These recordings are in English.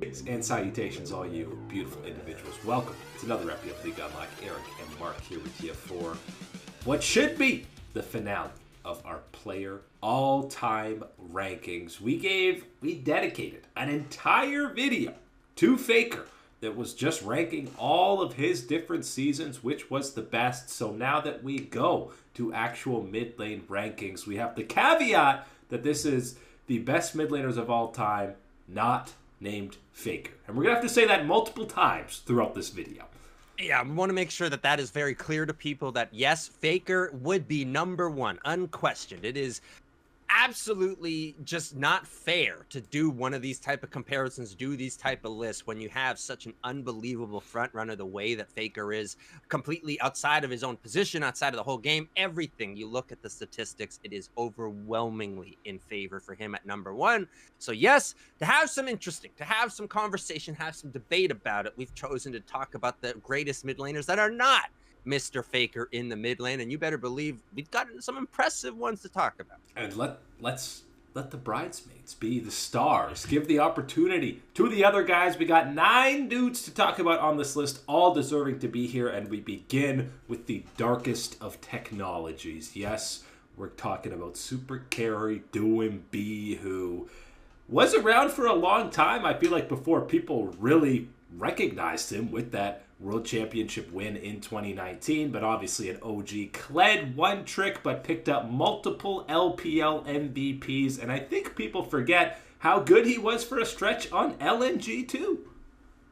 And salutations, all you beautiful individuals. Welcome to another episode of League Unlock. Eric and Mark here with you for what should be the finale of our player all-time rankings. We dedicated an entire video to Faker that was just ranking all of his different seasons, which was the best. So now that we go to actual mid lane rankings, we have the caveat that this is the best mid laners of all time, not named Faker. And we're going to have to say that multiple times throughout this video. Yeah, we want to make sure that that is very clear to people that, yes, Faker would be number one, unquestioned. It is absolutely just not fair to do one of these type of comparisons, do these type of lists when you have such an unbelievable front runner the way that Faker is, completely outside of his own position, outside of the whole game. Everything, you look at the statistics, it is overwhelmingly in favor for him at number one. So yes, to have some conversation, have some debate about it, we've chosen to talk about the greatest mid laners that are not Mr. Faker in the mid lane, and you better believe we've got some impressive ones to talk about. And let's let the bridesmaids be the stars. Give the opportunity to the other guys. We got 9 dudes to talk about on this list, all deserving to be here, and we begin with the darkest of technologies. Yes, we're talking about Super Carry Doing B, who was around for a long time. I feel like before people really recognized him with that World Championship win in 2019, but obviously an OG. Kled one trick, but picked up multiple LPL MVPs, and I think people forget how good he was for a stretch on LNG too.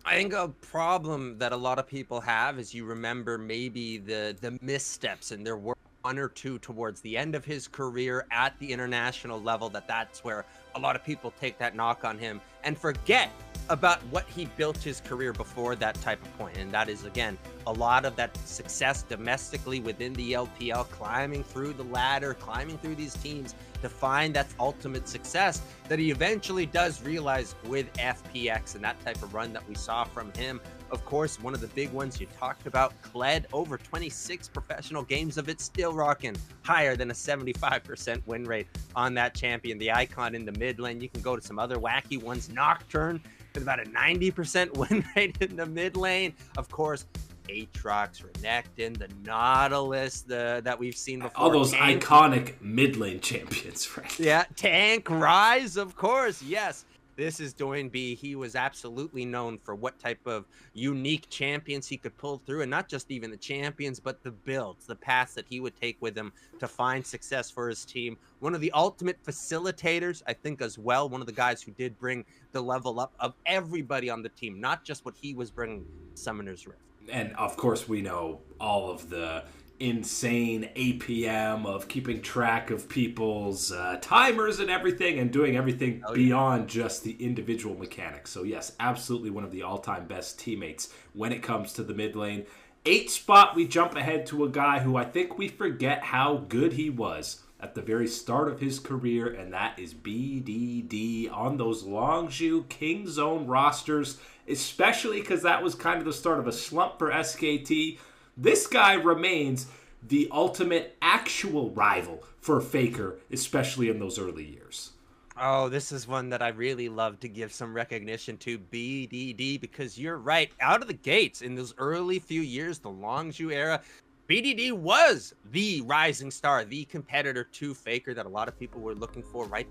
I think a problem that a lot of people have is you remember maybe the missteps, and there were one or two towards the end of his career at the international level that's where a lot of people take that knock on him and forget about what he built his career before that type of point. And that is, again, a lot of that success domestically within the LPL, climbing through the ladder, climbing through these teams to find that ultimate success that he eventually does realize with FPX and that type of run that we saw from him. Of course, one of the big ones you talked about, Kled, over 26 professional games of it, still rocking higher than a 75% win rate on that champion, the icon in the mid lane. You can go to some other wacky ones, Nocturne, with about a 90% win rate in the mid lane. Of course, Aatrox, Renekton, the Nautilus that we've seen before. All those iconic mid lane champions, right? Yeah, Tank, Rise, of course, yes. This is Doing B. He was absolutely known for what type of unique champions he could pull through, and not just even the champions, but the builds, the paths that he would take with him to find success for his team. One of the ultimate facilitators, I think, as well. One of the guys who did bring the level up of everybody on the team, not just what he was bringing Summoner's Rift. And of course, we know all of the insane APM of keeping track of people's timers and everything, and doing everything beyond just the individual mechanics. So yes, absolutely one of the all-time best teammates when it comes to the mid lane. 8th spot, we jump ahead to a guy who I think we forget how good he was at the very start of his career, and that is BDD on those Longzhu King Zone rosters, especially because that was kind of the start of a slump for SKT. This guy remains the ultimate actual rival for Faker, especially in those early years. Oh, this is one that I really love to give some recognition to, BDD, because you're right. Out of the gates, in those early few years, the Longzhu era, BDD was the rising star, the competitor to Faker that a lot of people were looking for, right?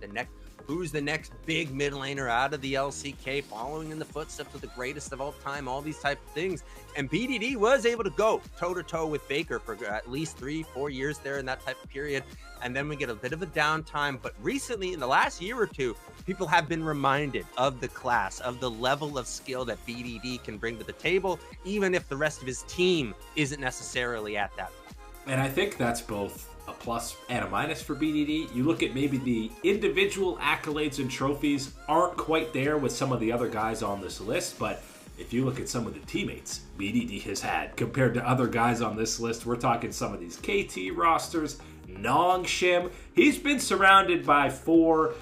Who's the next big mid laner out of the LCK, following in the footsteps of the greatest of all time, all these type of things. And BDD was able to go toe-to-toe with Faker for at least 3-4 years there in that type of period. And then we get a bit of a downtime. But recently, in the last year or two, people have been reminded of the class, of the level of skill that BDD can bring to the table, even if the rest of his team isn't necessarily at that point. And I think that's both a plus and a minus for BDD. You look at maybe the individual accolades and trophies aren't quite there with some of the other guys on this list, but if you look at some of the teammates BDD has had compared to other guys on this list, we're talking some of these KT rosters, Nongshim. He's been surrounded by 4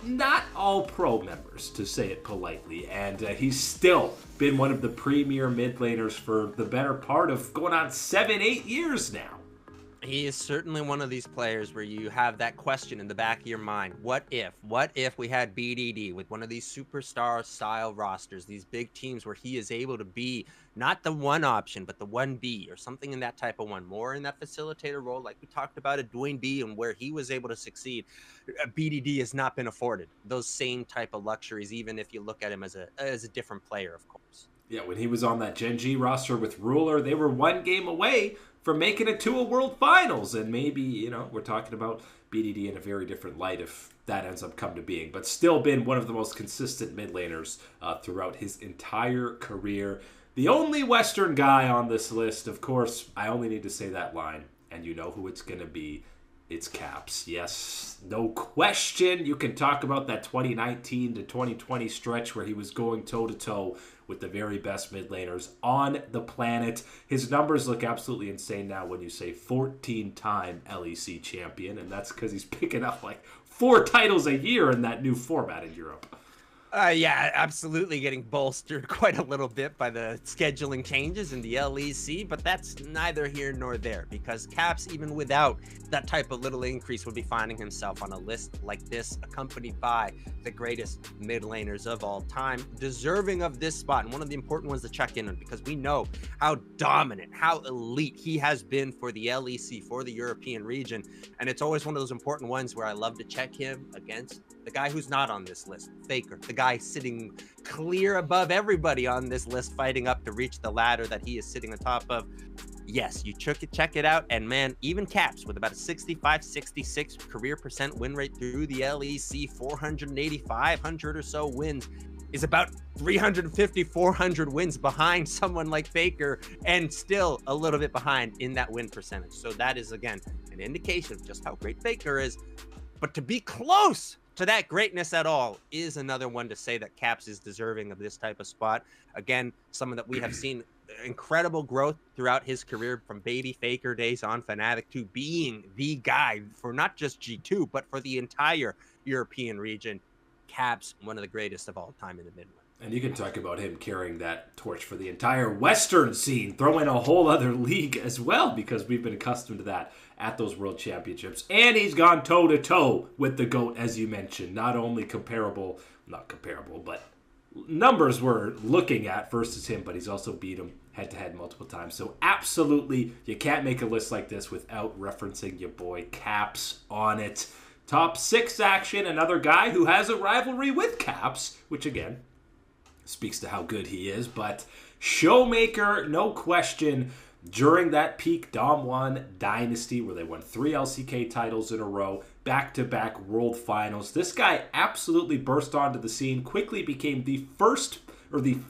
not all pro members, to say it politely, and he's still been one of the premier mid laners for the better part of going on 7-8 years now. He is certainly one of these players where you have that question in the back of your mind. What if we had BDD with one of these superstar style rosters, these big teams where he is able to be not the one option, but the 1B or something in that type of one, more in that facilitator role, like we talked about at Dwayne B and where he was able to succeed. BDD has not been afforded those same type of luxuries, even if you look at him as a different player, of course. Yeah, when he was on that Gen G roster with Ruler, they were one game away from making it to a World Finals. And maybe, we're talking about BDD in a very different light if that ends up come to being. But still been one of the most consistent mid laners throughout his entire career. The only Western guy on this list, of course, I only need to say that line, and you know who it's going to be. It's Caps. Yes, no question. You can talk about that 2019 to 2020 stretch where he was going toe-to-toe with the very best mid laners on the planet. His numbers look absolutely insane now when you say 14-time LEC champion, and that's because he's picking up like 4 titles a year in that new format in Europe. Yeah, absolutely getting bolstered quite a little bit by the scheduling changes in the LEC, but that's neither here nor there because Caps, even without that type of little increase, would be finding himself on a list like this, accompanied by the greatest mid laners of all time, deserving of this spot. And one of the important ones to check in on because we know how dominant, how elite he has been for the LEC, for the European region. And it's always one of those important ones where I love to check him against the guy who's not on this list, Faker, the guy sitting clear above everybody on this list, fighting up to reach the ladder that he is sitting on top of. Yes, you check it out. And man, even Caps with about a 65-66 career percent win rate through the LEC, 480, 500 or so wins, is about 350, 400 wins behind someone like Faker and still a little bit behind in that win percentage. So that is, again, an indication of just how great Faker is. But to be close to that greatness at all is another one to say that Caps is deserving of this type of spot. Again, someone that we have seen incredible growth throughout his career from baby Faker days on Fnatic to being the guy for not just G2, but for the entire European region. Caps, one of the greatest of all time in the mid-lane. And you can talk about him carrying that torch for the entire Western scene, throw in a whole other league as well, because we've been accustomed to that at those World Championships. And he's gone toe-to-toe with the GOAT, as you mentioned. Not only not comparable, but numbers we're looking at versus him, but he's also beat him head-to-head multiple times. So absolutely, you can't make a list like this without referencing your boy Caps on it. Top 6 action, another guy who has a rivalry with Caps, which again speaks to how good he is, but Showmaker, no question, during that peak Dom 1 dynasty where they won 3 LCK titles in a row, back-to-back World Finals, this guy absolutely burst onto the scene, quickly became the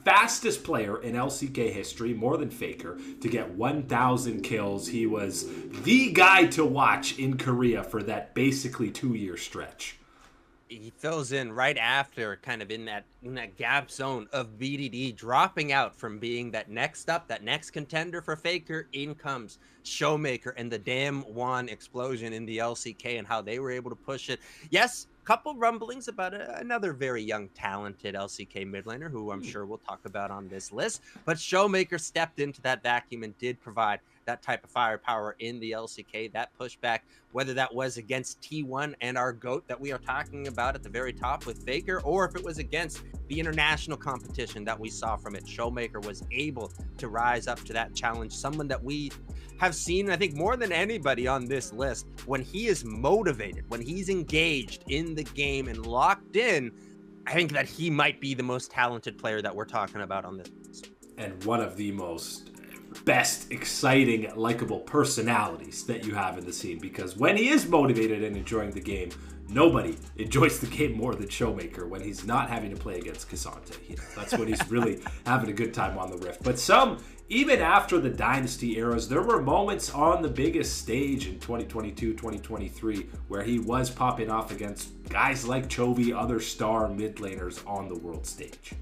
fastest player in LCK history, more than Faker, to get 1,000 kills. He was the guy to watch in Korea for that basically 2-year stretch. He fills in right after, kind of in that gap zone of BDD, dropping out from being that next contender for Faker. In comes Showmaker and the damn Juan explosion in the LCK and how they were able to push it. Yes, couple rumblings about another very young, talented LCK mid laner who I'm sure we'll talk about on this list. But Showmaker stepped into that vacuum and did provide that type of firepower in the LCK, that pushback, whether that was against T1 and our GOAT that we are talking about at the very top with Faker, or if it was against the international competition that we saw from it. Showmaker was able to rise up to that challenge, someone that we have seen, I think, more than anybody on this list, when he is motivated, when he's engaged in the game and locked in, I think that he might be the most talented player that we're talking about on this list. And one of the best, exciting, likable personalities that you have in the scene, because when he is motivated and enjoying the game, nobody enjoys the game more than Showmaker when he's not having to play against K'Sante. That's when he's really having a good time on the Rift. But even after the Dynasty eras, there were moments on the biggest stage in 2022, 2023, where he was popping off against guys like Chovy, other star mid laners on the world stage.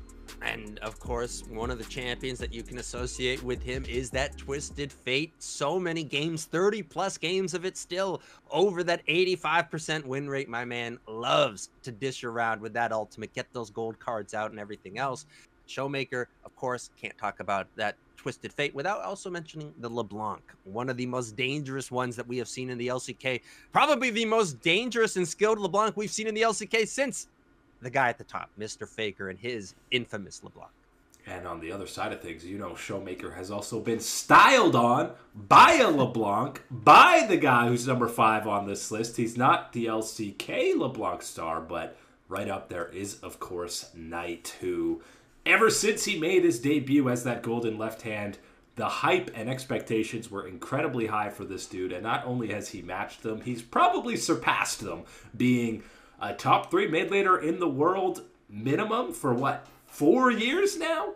And of course, one of the champions that you can associate with him is that Twisted Fate. So many games, 30 plus games of it still, over that 85% win rate. My man loves to dish around with that ultimate, get those gold cards out and everything else. Showmaker, of course, can't talk about that Twisted Fate, without also mentioning the LeBlanc, one of the most dangerous ones that we have seen in the LCK. Probably the most dangerous and skilled LeBlanc we've seen in the LCK since the guy at the top, Mr. Faker, and his infamous LeBlanc. And on the other side of things, you know, Showmaker has also been styled on by a LeBlanc, by the guy who's number 5 on this list. He's not the LCK LeBlanc star, but right up there is, of course, Knight, who, ever since he made his debut as that golden left hand, the hype and expectations were incredibly high for this dude. And not only has he matched them, he's probably surpassed them, being a top 3 mid laner in the world minimum for, 4 years now?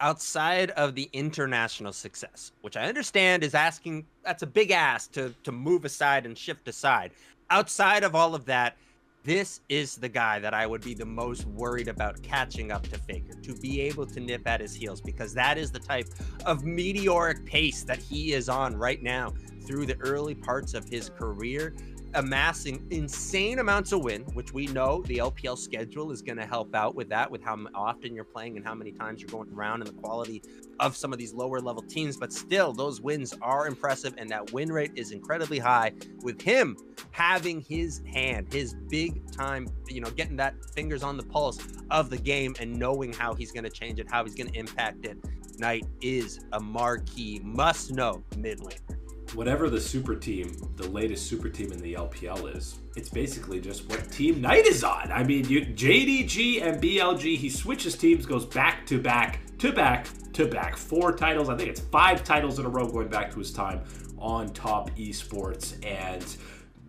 Outside of the international success, which I understand is asking, that's a big ask to move aside and shift aside. Outside of all of that, this is the guy that I would be the most worried about catching up to Faker, to be able to nip at his heels, because that is the type of meteoric pace that he is on right now through the early parts of his career, amassing insane amounts of win, which we know the LPL schedule is going to help out with that, with how often you're playing and how many times you're going around and the quality of some of these lower level teams. But still, those wins are impressive, and that win rate is incredibly high, with him having his hand, his big time, getting that fingers on the pulse of the game and knowing how he's going to change it, how he's going to impact it. Knight is a marquee must-know mid laner. Whatever the super team, the latest super team in the LPL is, it's basically just what Team Knight is on. I mean, JDG and BLG, he switches teams, goes back to back to back to back. 4 titles, I think it's 5 titles in a row going back to his time on Top Esports. And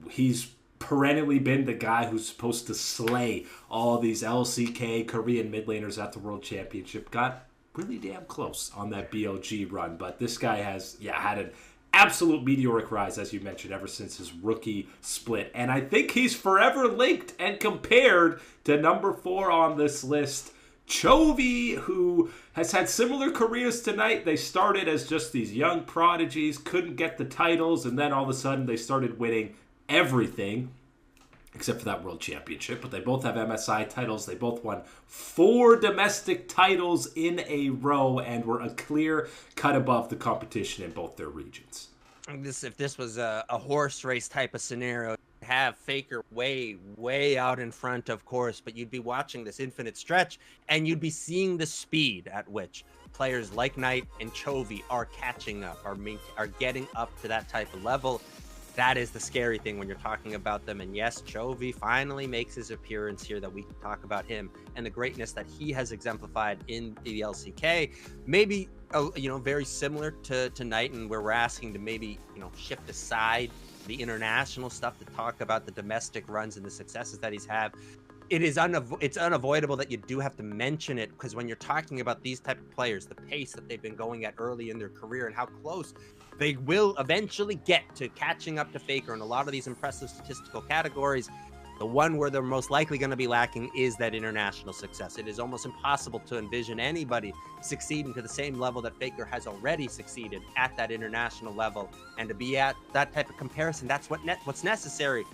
he's perennially been the guy who's supposed to slay all these LCK Korean mid laners at the World Championship. Got really damn close on that BLG run, but this guy has, had an absolute meteoric rise, as you mentioned, ever since his rookie split. And I think he's forever linked and compared to number 4 on this list, Chovy, who has had similar careers tonight. They started as just these young prodigies, couldn't get the titles, and then all of a sudden they started winning everything except for that World Championship. But they both have MSI titles. They both won 4 domestic titles in a row and were a clear cut above the competition in both their regions. If this was a horse race type of scenario, have Faker way out in front, of course, but you'd be watching this infinite stretch and you'd be seeing the speed at which players like Knight and Chovy are catching up, are getting up to that type of level. That is the scary thing when you're talking about them. And yes, Chovy finally makes his appearance here, that we can talk about him and the greatness that he has exemplified in the LCK. Maybe, very similar to Knight, and where we're asking to maybe, shift aside the international stuff to talk about the domestic runs and the successes that he's had. It's unavoidable that you do have to mention it, because when you're talking about these type of players, the pace that they've been going at early in their career and how close they will eventually get to catching up to Faker in a lot of these impressive statistical categories, the one where they're most likely going to be lacking is that international success. It is almost impossible to envision anybody succeeding to the same level that Faker has already succeeded at that international level. And to be at that type of comparison, that's what's necessary.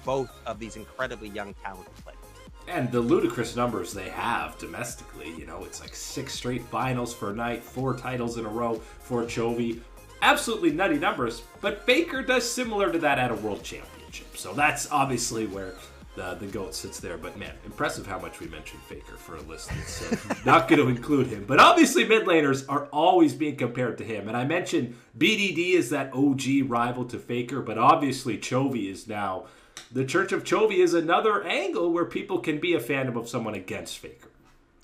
Both of these incredibly young, talented players. And the ludicrous numbers they have domestically, it's like 6 straight finals for Knight, 4 titles in a row for Chovy. Absolutely nutty numbers, but Faker does similar to that at a World Championship. So that's obviously where the GOAT sits there. But man, impressive how much we mentioned Faker for a list that's not going to include him. But obviously mid laners are always being compared to him. And I mentioned BDD is that OG rival to Faker, but obviously Chovy is now... The Church of Chovy is another angle where people can be a fan of someone against Faker.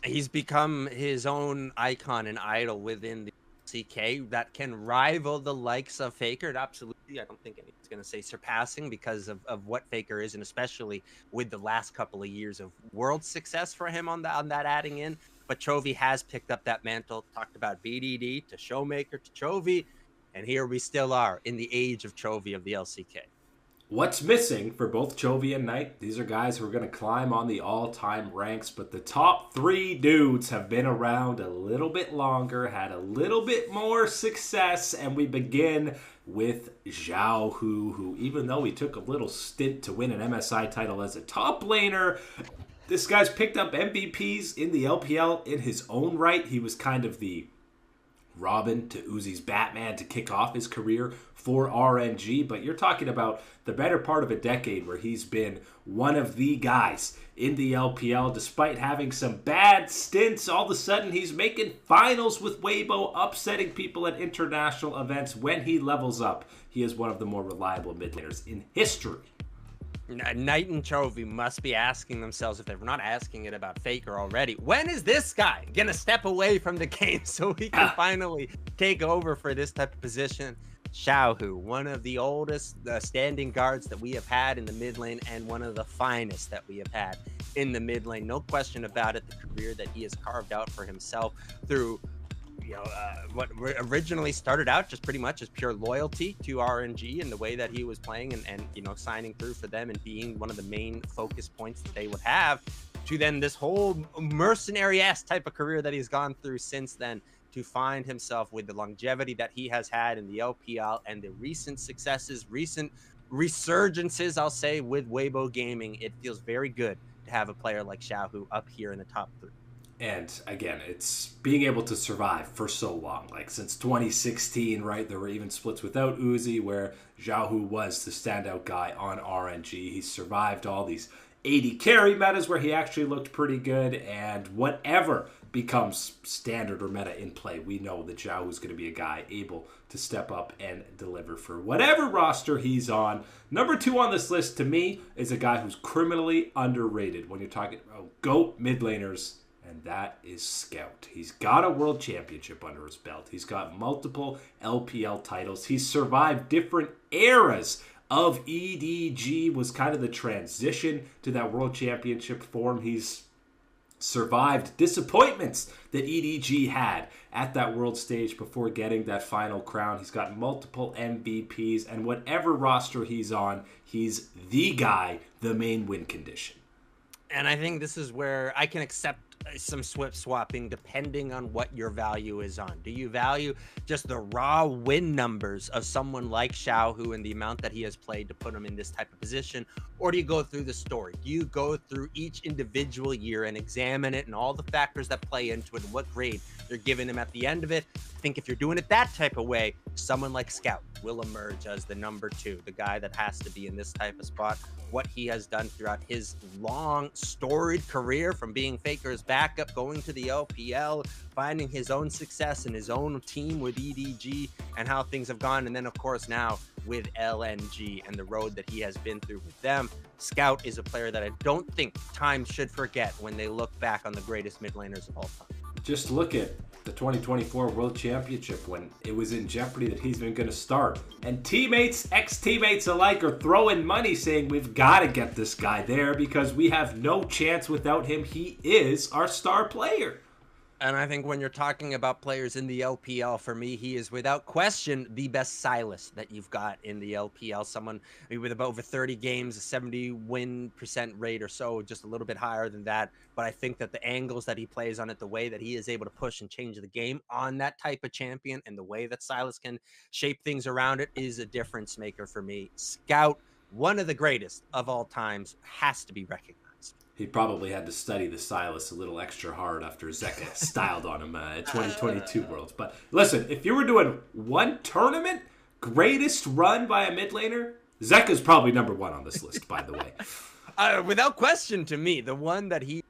He's become his own icon and idol within the CK that can rival the likes of Faker. Absolutely, I don't think anyone's going to say surpassing, because of what Faker is, and especially with the last couple of years of world success for him on that adding in. But Chovy has picked up that mantle. Talked about BDD to Showmaker to Chovy, and here we still are in the age of Chovy of the LCK. What's missing for both Chovy and Knight? These are guys who are going to climb on the all-time ranks, but the top 3 dudes have been around a little bit longer, had a little bit more success, and we begin with Xiao Hu, who even though he took a little stint to win an MSI title as a top laner, this guy's picked up MVPs in the LPL in his own right. He was kind of the Robin to Uzi's Batman to kick off his career for RNG, but you're talking about the better part of a decade where he's been one of the guys in the LPL. Despite having some bad stints, all of a sudden he's making finals with Weibo, upsetting people at international events. When he levels up, he is one of the more reliable mid laners in history. Knight and Chovy must be asking themselves, if they're not asking it about Faker already, when is this guy gonna step away from the game so he can finally take over for this type of position? Xiaohu, one of the oldest standing guards that we have had in the mid lane, and one of the finest that we have had in the mid lane. No question about it. The career that he has carved out for himself through what originally started out just pretty much as pure loyalty to RNG and the way that he was playing and signing through for them and being one of the main focus points that they would have, to then this whole mercenary-esque type of career that he's gone through since then, to find himself with the longevity that he has had in the LPL and the recent successes, recent resurgences, I'll say, with Weibo Gaming. It feels very good to have a player like Xiaohu up here in the top 3. And again, it's being able to survive for so long. Like since 2016, right? There were even splits without Uzi where Xiaohu was the standout guy on RNG. He survived all these 80 carry metas where he actually looked pretty good. And whatever becomes standard or meta in play, we know that Xiaohu's going to be a guy able to step up and deliver for whatever roster he's on. Number 2 on this list to me is a guy who's criminally underrated when you're talking about GOAT mid laners. And that is Scout. He's got a world championship under his belt. He's got multiple LPL titles. He's survived different eras of EDG, was kind of the transition to that world championship form. He's survived disappointments that EDG had at that world stage before getting that final crown. He's got multiple MVPs, and whatever roster he's on, he's the guy, the main win condition. And I think this is where I can accept some swip swapping depending on what your value is on. Do you value just the raw win numbers of someone like Xiaohu and the amount that he has played to put him in this type of position? Or do you go through the story? Do you go through each individual year and examine it and all the factors that play into it and what grade they're giving him at the end of it? I think if you're doing it that type of way, someone like Scout will emerge as the number 2, the guy that has to be in this type of spot. What he has done throughout his long, storied career, from being Faker's backup, going to the LPL, finding his own success in his own team with EDG, and how things have gone. And then, of course, now with LNG and the road that he has been through with them. Scout is a player that I don't think time should forget when they look back on the greatest mid laners of all time. Just look at the 2024 World Championship when it was in jeopardy that he's been going to start. And teammates, ex-teammates alike are throwing money saying we've got to get this guy there because we have no chance without him. He is our star player. And I think when you're talking about players in the LPL, for me, he is without question the best Sylas that you've got in the LPL. Someone with about over 30 games, a 70 win % rate or so, just a little bit higher than that. But I think that the angles that he plays on it, the way that he is able to push and change the game on that type of champion, and the way that Sylas can shape things around it is a difference maker for me. Scout, one of the greatest of all times, has to be recognized. He probably had to study the Sylas a little extra hard after Zeka styled on him at 2022 Worlds. But listen, if you were doing one tournament, greatest run by a mid laner, Zeka's probably number 1 on this list, by the way. Without question, to me, the one that he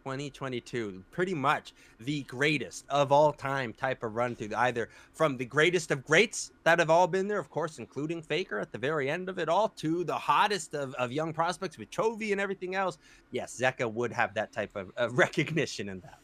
2022, pretty much the greatest of all time type of run through, either from the greatest of greats that have all been there, of course, including Faker at the very end of it all, to the hottest of young prospects with Chovy and everything else. Yes, Zeka would have that type of recognition in that.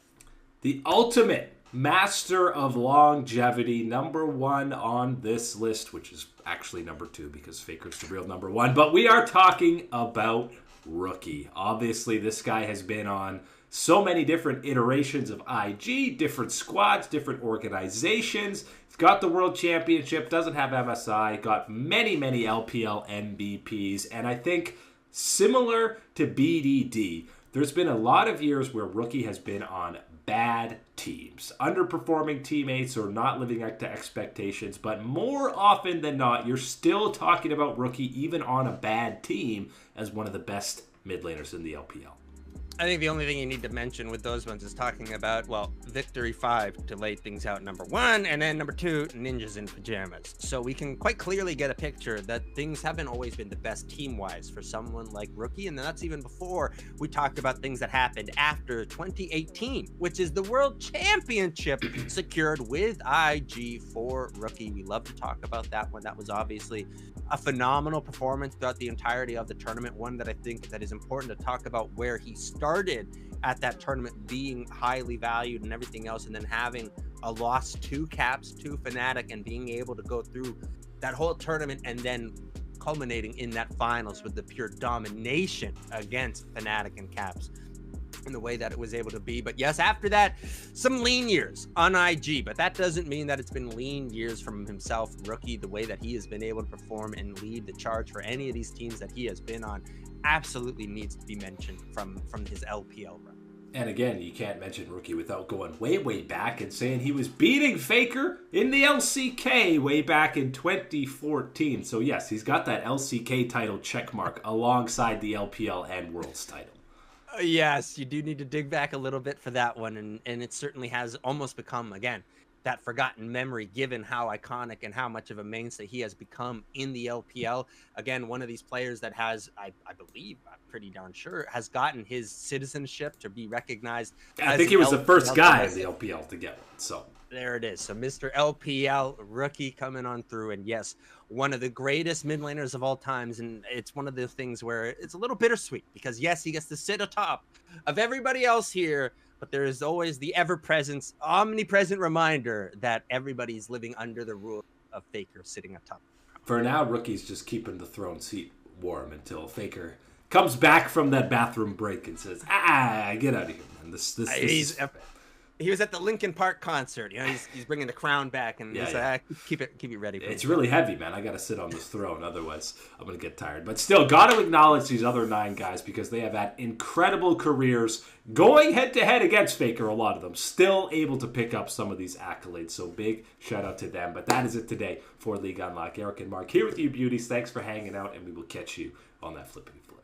The ultimate master of longevity, number 1 on this list, which is actually number 2 because Faker's the real number 1. But we are talking about Rookie. Obviously, this guy has been on so many different iterations of IG, different squads, different organizations. He's got the World Championship, doesn't have MSI, got many, many LPL MVPs. And I think similar to BDD, there's been a lot of years where Rookie has been on bad teams, underperforming teammates or not living up to expectations. But more often than not, you're still talking about Rookie, even on a bad team, as one of the best mid laners in the LPL. I think the only thing you need to mention with those ones is talking about, well, Victory 5 to lay things out, number 1, and then number 2, Ninjas in Pajamas. So we can quite clearly get a picture that things haven't always been the best team-wise for someone like Rookie, and that's even before we talked about things that happened after 2018, which is the World Championship secured with IG for Rookie. We love to talk about that one. That was obviously a phenomenal performance throughout the entirety of the tournament, one that I think that is important to talk about where he started at that tournament being highly valued and everything else, and then having a loss to Caps, to Fnatic, and being able to go through that whole tournament and then culminating in that finals with the pure domination against Fnatic and Caps in the way that it was able to be. But yes, after that, some lean years on IG, but that doesn't mean that it's been lean years from himself, Rookie. The way that he has been able to perform and lead the charge for any of these teams that he has been on absolutely needs to be mentioned from his LPL run. And again, you can't mention Rookie without going way, way back and saying he was beating Faker in the LCK way back in 2014. So yes, he's got that LCK title checkmark alongside the LPL and Worlds title. Yes, you do need to dig back a little bit for that one, and it certainly has almost become, again, that forgotten memory, given how iconic and how much of a mainstay he has become in the LPL. Again, one of these players that has, I believe, I'm pretty darn sure, has gotten his citizenship to be recognized. I think he was the first guy in the LPL to get one, so. There it is. So Mr. LPL Rookie coming on through, and yes, one of the greatest mid laners of all times. And it's one of the things where it's a little bittersweet because yes, he gets to sit atop of everybody else here, but there is always the ever-present, omnipresent reminder that everybody's living under the rule of Faker sitting atop. For now, Rookie's just keeping the throne seat warm until Faker comes back from that bathroom break and says, get out of here, man. This He was at the Linkin Park concert. You know, he's bringing the crown back, and keep it ready. It's really heavy, man. I got to sit on this throne, otherwise I'm gonna get tired. But still, got to acknowledge these other 9 guys because they have had incredible careers, going head to head against Faker. A lot of them still able to pick up some of these accolades. So big shout out to them. But that is it today for League Unlock. Eric and Mark here with you, beauties. Thanks for hanging out, and we will catch you on that flippity flip.